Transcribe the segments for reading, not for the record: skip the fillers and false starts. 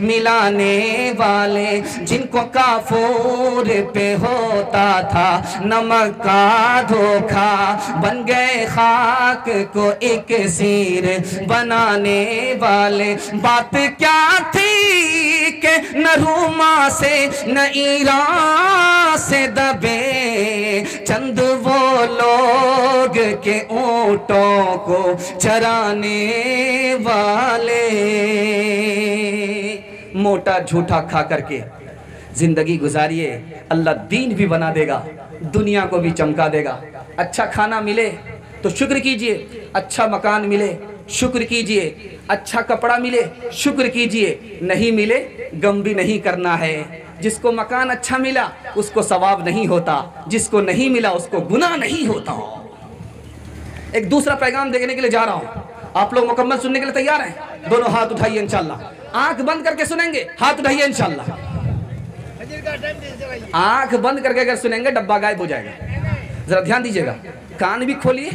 ملانے والے، جن کو کافور پہ ہوتا تھا نمک کا دھوکا، بن گئے خاک کو ایک سیر بنانے والے۔ بات کیا تھی کہ نہ روما سے نہ ایران سے دبے چند وہ لوگ کے اونٹوں کو چرانے والے۔ موٹا جھوٹا کھا کر کے زندگی گزاریے، اللہ دین بھی بنا دے گا، دنیا کو بھی چمکا دے گا۔ اچھا کھانا ملے تو شکر کیجئے، اچھا مکان ملے شکر کیجئے، اچھا کپڑا ملے شکر کیجئے، نہیں ملے غم بھی نہیں کرنا ہے۔ جس کو مکان اچھا ملا اس کو ثواب نہیں ہوتا، جس کو نہیں ملا اس کو گناہ نہیں ہوتا۔ ایک دوسرا پیغام دینے کے لیے جا رہا ہوں، آپ لوگ مکمل سننے کے لیے تیار ہیں؟ دونوں ہاتھ اٹھائیے انشاءاللہ، آنکھ بند کر کے سنیں گے، ہاتھ اٹھائیے انشاءاللہ۔ آنکھ بند کر کے اگر سنیں گے ڈبہ غائب ہو جائے گا، ذرا دھیان دیجئے گا، کان بھی کھولیے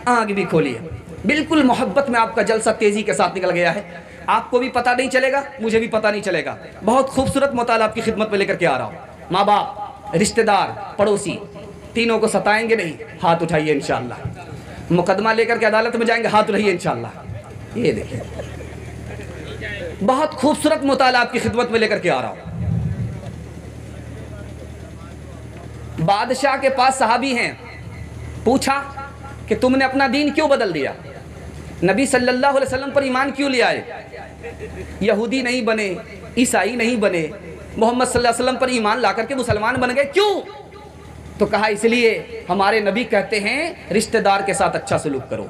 آنکھ بھی کھولیے۔ بالکل محبت میں آپ کا جلسہ تیزی کے ساتھ نکل گیا ہے، آپ کو بھی پتہ نہیں چلے گا، مجھے بھی پتہ نہیں چلے گا۔ بہت خوبصورت مطالعہ آپ کی خدمت میں لے کر کے آ رہا ہوں۔ ماں باپ، رشتہ دار، پڑوسی، تینوں کو ستائیں گے نہیں، ہاتھ اٹھائیے انشاءاللہ۔ مقدمہ لے کر کے عدالت میں جائیں گے، ہاتھ اٹھائیے انشاءاللہ۔ یہ دیکھیں بہت خوبصورت مطالعہ آپ کی خدمت میں لے کر کے آ رہا ہوں۔ بادشاہ کے پاس صحابی ہیں، پوچھا کہ تم نے اپنا دین کیوں بدل دیا؟ نبی صلی اللہ علیہ وسلم پر ایمان کیوں لے آئے؟ یہودی نہیں بنے، عیسائی نہیں بنے، محمد صلی اللہ علیہ وسلم پر ایمان لا کر کے مسلمان بن گئے، کیوں؟ تو کہا اس لیے ہمارے نبی کہتے ہیں رشتہ دار کے ساتھ اچھا سلوک کرو،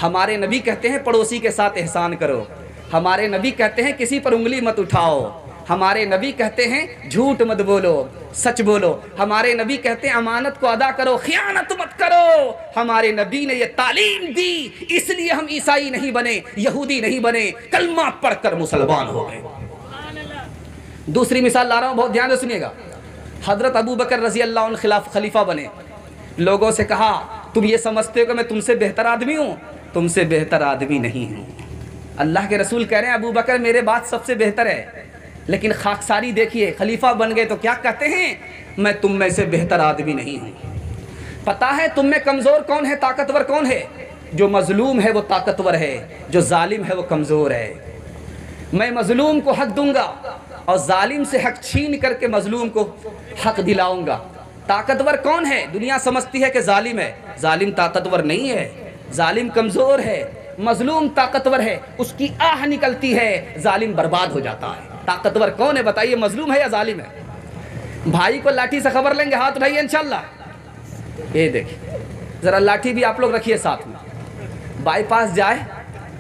ہمارے نبی کہتے ہیں پڑوسی کے ساتھ احسان کرو، ہمارے نبی کہتے ہیں کسی پر انگلی مت اٹھاؤ، ہمارے نبی کہتے ہیں جھوٹ مت بولو سچ بولو، ہمارے نبی کہتے ہیں امانت کو ادا کرو خیانت مت کرو۔ ہمارے نبی نے یہ تعلیم دی، اس لیے ہم عیسائی نہیں بنے، یہودی نہیں بنے، کلمہ پڑھ کر مسلمان ہو گئے۔ دوسری مثال لا رہا ہوں، بہت دھیان سے سنیے گا۔ حضرت ابو بکر رضی اللہ عنہ خلیفہ بنے، لوگوں سے کہا تم یہ سمجھتے ہو کہ میں تم سے بہتر آدمی ہوں؟ تم سے بہتر آدمی نہیں ہوں۔ اللہ کے رسول کہہ رہے ہیں ابو بکر میرے بعد سب سے بہتر ہے، لیکن خاکساری دیکھیے، خلیفہ بن گئے تو کیا کہتے ہیں؟ میں تم میں سے بہتر آدمی نہیں ہوں۔ پتہ ہے تم میں کمزور کون ہے، طاقتور کون ہے؟ جو مظلوم ہے وہ طاقتور ہے، جو ظالم ہے وہ کمزور ہے۔ میں مظلوم کو حق دوں گا اور ظالم سے حق چھین کر کے مظلوم کو حق دلاؤں گا۔ طاقتور کون ہے؟ دنیا سمجھتی ہے کہ ظالم ہے، ظالم طاقتور نہیں ہے، ظالم کمزور ہے، مظلوم طاقتور ہے، اس کی آہ نکلتی ہے، ظالم برباد ہو جاتا ہے۔ طاقتور کون ہے بتائیے، مظلوم ہے یا ظالم ہے؟ بھائی کو لاٹھی سے خبر لیں گے، ہاتھ اٹھائیے انشاءاللہ۔ یہ دیکھیں ذرا لاٹھی بھی آپ لوگ رکھیے ساتھ میں، بائی پاس جائے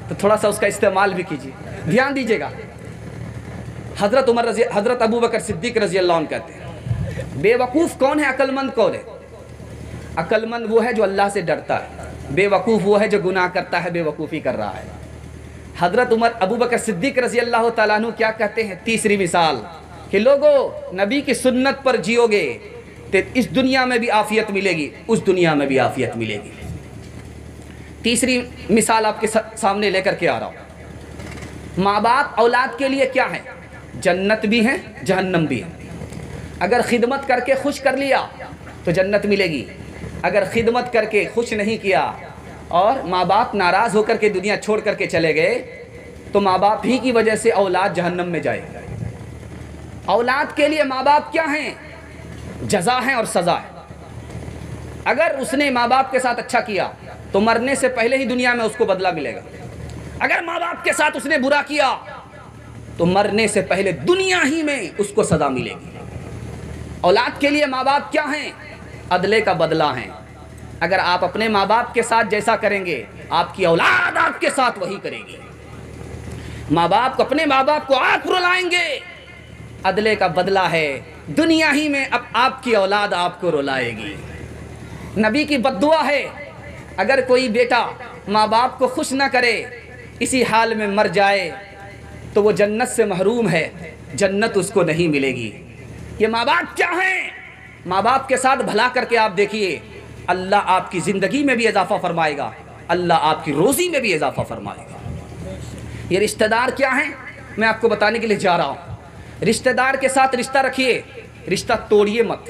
تو تھوڑا سا اس کا استعمال بھی کیجیے، دھیان دیجیے گا۔ حضرت ابو بکر صدیق رضی اللہ عنہ کہتے ہیں بے وقوف کون ہے، عقل مند کون ہے؟ عقل مند وہ ہے جو اللہ سے ڈرتا ہے، بے وقوف وہ ہے جو گناہ کرتا ہے، بے وقوفی کر رہا ہے۔ حضرت ابو بکر صدیق رضی اللہ تعالیٰ عنہ کیا کہتے ہیں؟ تیسری مثال کہ لوگو نبی کی سنت پر جیو گے تو اس دنیا میں بھی عافیت ملے گی، اس دنیا میں بھی عافیت ملے گی۔ تیسری مثال آپ کے سامنے لے کر کے آ رہا ہوں۔ ماں باپ اولاد کے لیے کیا ہے؟ جنت بھی ہے جہنم بھی ہے۔ اگر خدمت کر کے خوش کر لیا تو جنت ملے گی، اگر خدمت کر کے خوش نہیں کیا اور ماں باپ ناراض ہو کر کے دنیا چھوڑ کر کے چلے گئے تو ماں باپ ہی کی وجہ سے اولاد جہنم میں جائے گا۔ اولاد کے لیے ماں باپ کیا ہیں؟ جزا ہے اور سزا ہے۔ اگر اس نے ماں باپ کے ساتھ اچھا کیا تو مرنے سے پہلے ہی دنیا میں اس کو بدلہ ملے گا، اگر ماں باپ کے ساتھ اس نے برا کیا تو مرنے سے پہلے دنیا ہی میں اس کو سزا ملے گی۔ اولاد کے لیے ماں باپ کیا ہیں؟ عدلے کا بدلہ ہیں۔ اگر آپ اپنے ماں باپ کے ساتھ جیسا کریں گے آپ کی اولاد آپ کے ساتھ وہی کرے گی۔ ماں باپ اپنے ماں باپ کو آپ رلائیں گے، عدلے کا بدلہ ہے، دنیا ہی میں اب آپ کی اولاد آپ کو رلائے گی۔ نبی کی بد دعا ہے اگر کوئی بیٹا ماں باپ کو خوش نہ کرے، اسی حال میں مر جائے تو وہ جنت سے محروم ہے، جنت اس کو نہیں ملے گی۔ یہ ماں باپ کیا ہیں؟ ماں باپ کے ساتھ بھلا کر کے آپ دیکھیے، اللہ آپ کی زندگی میں بھی اضافہ فرمائے گا، اللہ آپ کی روزی میں بھی اضافہ فرمائے گا۔ یہ رشتہ دار کیا ہیں؟ میں آپ کو بتانے کے لیے جا رہا ہوں۔ رشتہ دار کے ساتھ رشتہ رکھیے، رشتہ توڑیے مت۔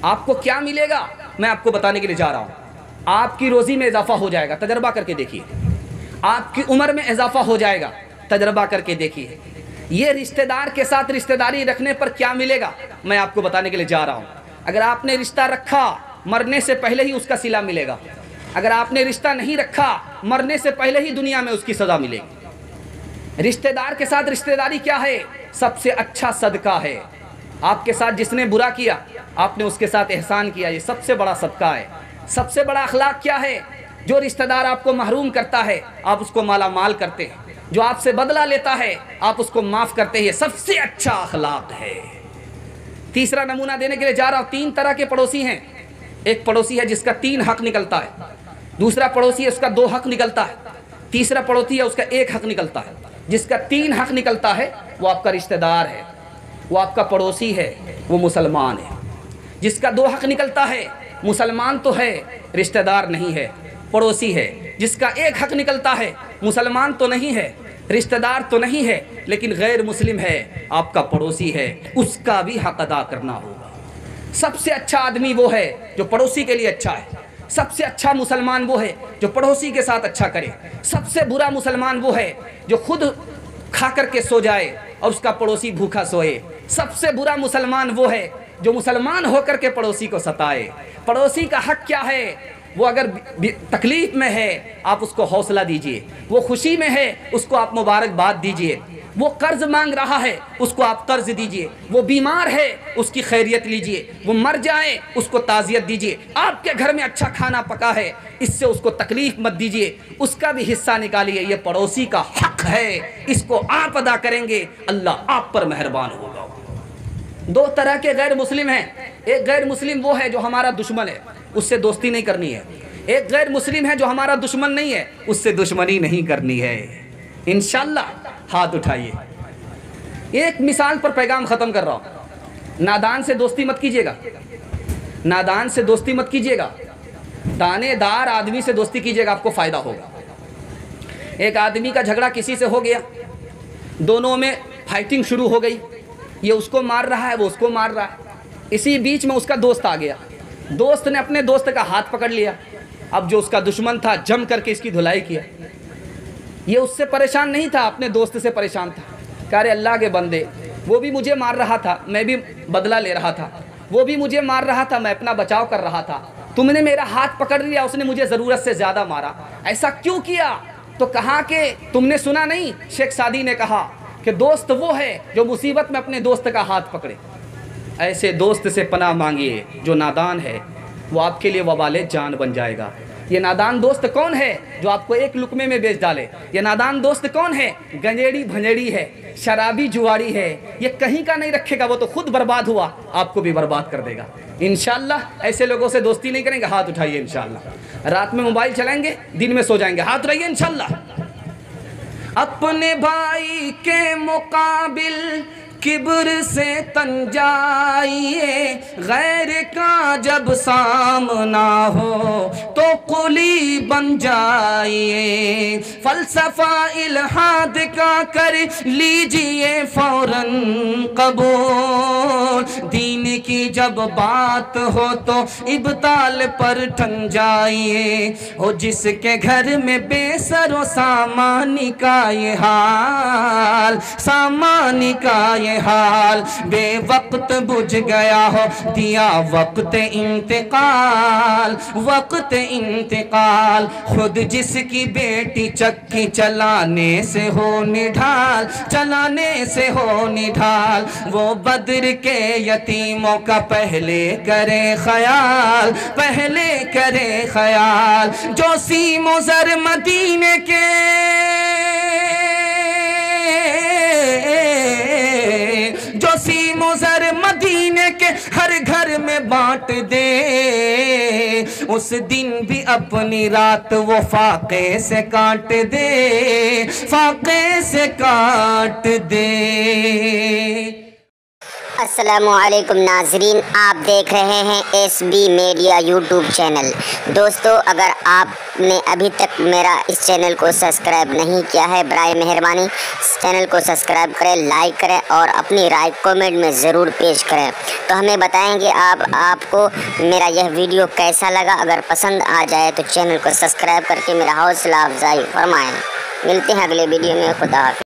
آپ کو کیا ملے گا میں آپ کو بتانے کے لیے جا رہا ہوں۔ آپ کی روزی میں اضافہ ہو جائے گا، تجربہ کر کے دیکھیے۔ آپ کی عمر میں اضافہ ہو جائے گا، تجربہ کر کے دیکھیے۔ یہ رشتہ دار کے ساتھ رشتہ داری رکھنے پر کیا ملے گا میں آپ کو بتانے کے لیے جا رہا ہوں۔ اگر آپ نے رشتہ رکھا، مرنے سے پہلے ہی اس کا صلہ ملے گا۔ اگر آپ نے رشتہ نہیں رکھا، مرنے سے پہلے ہی دنیا میں اس کی سزا ملے گی۔ رشتہ دار کے ساتھ رشتہ داری کیا ہے؟ سب سے اچھا صدقہ ہے۔ آپ کے ساتھ جس نے برا کیا، آپ نے اس کے ساتھ احسان کیا، یہ سب سے بڑا صدقہ ہے۔ سب سے بڑا اخلاق کیا ہے؟ جو رشتہ دار آپ کو محروم کرتا ہے، آپ اس کو مالا مال کرتے ہیں۔ جو آپ سے بدلہ لیتا ہے، آپ اس کو معاف کرتے ہیں۔ یہ سب سے اچھا اخلاق ہے۔ تیسرا نمونہ دینے کے لیے جا رہا ہوں۔ 3 طرح کے پڑوسی ہیں۔ ایک پڑوسی ہے جس کا 3 حق نکلتا ہے، دوسرا پڑوسی ہے اس کا 2 حق نکلتا ہے، تیسرا پڑوسی ہے اس کا 1 حق نکلتا ہے۔ جس کا 3 حق نکلتا ہے وہ آپ کا رشتہ دار ہے، وہ آپ کا پڑوسی ہے، وہ مسلمان ہے۔ جس کا 2 حق نکلتا ہے، مسلمان تو ہے، رشتہ دار نہیں ہے، پڑوسی ہے۔ جس کا 1 حق نکلتا ہے، مسلمان تو نہیں ہے، رشتہ دار تو نہیں ہے، لیکن غیر مسلم ہے، آپ کا پڑوسی ہے، اس کا بھی حق ادا کرنا ہوگا۔ سب سے اچھا آدمی وہ ہے جو پڑوسی کے لیے اچھا ہے۔ سب سے اچھا مسلمان وہ ہے جو پڑوسی کے ساتھ اچھا کرے۔ سب سے برا مسلمان وہ ہے جو خود کھا کر کے سو جائے اور اس کا پڑوسی بھوکا سوئے۔ سب سے برا مسلمان وہ ہے جو مسلمان ہو کر کے پڑوسی کو ستائے۔ پڑوسی کا حق کیا ہے؟ وہ اگر تکلیف میں ہے آپ اس کو حوصلہ دیجئے، وہ خوشی میں ہے اس کو آپ مبارکباد دیجئے، وہ قرض مانگ رہا ہے اس کو آپ قرض دیجئے، وہ بیمار ہے اس کی خیریت لیجئے، وہ مر جائے اس کو تعزیت دیجئے۔ آپ کے گھر میں اچھا کھانا پکا ہے، اس سے اس کو تکلیف مت دیجئے، اس کا بھی حصہ نکالیے۔ یہ پڑوسی کا حق ہے، اس کو آپ ادا کریں گے، اللہ آپ پر مہربان ہوگا۔ 2 طرح کے غیر مسلم ہیں۔ ایک غیر مسلم وہ ہے جو ہمارا دشمن ہے، اس سے دوستی نہیں کرنی ہے۔ ایک غیر مسلم ہے جو ہمارا دشمن نہیں ہے، اس سے دشمنی نہیں کرنی ہے۔ انشاءاللہ ہاتھ اٹھائیے۔ ایک مثال پر پیغام ختم کر رہا ہوں۔ نادان سے دوستی مت کیجیے گا، نادان سے دوستی مت کیجیے گا، دانے دار آدمی سے دوستی کیجیے گا، آپ کو فائدہ ہوگا۔ ایک آدمی کا جھگڑا کسی سے ہو گیا، دونوں میں فائٹنگ شروع ہو گئی، یہ اس کو مار رہا ہے، وہ اس کو مار رہا ہے۔ اسی بیچ میں اس کا دوست آ گیا، دوست نے اپنے دوست کا ہاتھ پکڑ لیا۔ اب جو اس کا دشمن تھا جم کر کے اس کی دھلائی کیا۔ یہ اس سے پریشان نہیں تھا، اپنے دوست سے پریشان تھا۔ کہ ارے اللہ کے بندے، وہ بھی مجھے مار رہا تھا، میں بھی بدلہ لے رہا تھا، وہ بھی مجھے مار رہا تھا، میں اپنا بچاؤ کر رہا تھا، تم نے میرا ہاتھ پکڑ لیا، اس نے مجھے ضرورت سے زیادہ مارا، ایسا کیوں کیا؟ تو کہا کہ تم نے سنا نہیں، شیخ سعدی نے کہا کہ دوست وہ ہے جو مصیبت میں اپنے دوست کا ہاتھ پکڑے۔ ایسے دوست سے پناہ مانگیے جو نادان ہے، وہ آپ کے لیے وبال جان بن جائے گا۔ یہ نادان دوست کون ہے جو آپ کو ایک لقمے میں بیچ ڈالے؟ یہ نادان دوست کون ہے؟ گنجیڑی بھنجیڑی ہے، شرابی جواری ہے، یہ کہیں کا نہیں رکھے گا، وہ تو خود برباد ہوا، آپ کو بھی برباد کر دے گا۔ انشاءاللہ ایسے لوگوں سے دوستی نہیں کریں گے۔ ہاتھ اٹھائیے انشاءاللہ۔ رات میں موبائل چلائیں گے، دن میں سو جائیں گے، ہاتھ اٹھائیے انشاءاللہ۔ اپنے بھائی کے مقابل کبر سے تن جائیے، غیر کا جب سامنا ہو تو قلی بن جائیے، فلسفہ الہاد کا کر لیجئے فوراً قبول، دین کی جب بات ہو تو ابطال پر ٹھن جائیے، ہو جس کے گھر میں بے سر و سامانی کا یہ حال، سامانی کا یہ حال، بے وقت بجھ گیا ہو دیا وقت انتقال، وقت انتقال، خود جس کی بیٹی چکی چلانے سے ہو نڈھال، چلانے سے ہو نڈھال، وہ بدر کے یتیموں کا پہلے کرے خیال، پہلے کرے خیال، جو سیم و زر مدینے کے جو سیم و زر مدینے کے ہر گھر میں بانٹ دے، اس دن بھی اپنی رات وہ فاقے سے کاٹ دے، فاقے سے کاٹ دے۔ السلام علیکم ناظرین، آپ دیکھ رہے ہیں S B media YouTube channel. دوستو، اگر آپ نے ابھی تک میرا اس چینل کو سبسکرائب نہیں کیا ہے، برائے مہربانی اس چینل کو سبسکرائب کریں، لائک کریں اور اپنی رائے کومنٹ میں ضرور پیش کریں۔ تو ہمیں بتائیں کہ آپ کو میرا یہ ویڈیو کیسا لگا۔ اگر پسند آ جائے تو چینل کو سبسکرائب کر کے میرا حوصلہ افزائی فرمائیں۔ ملتے ہیں اگلے ویڈیو میں۔ خدا حافظ۔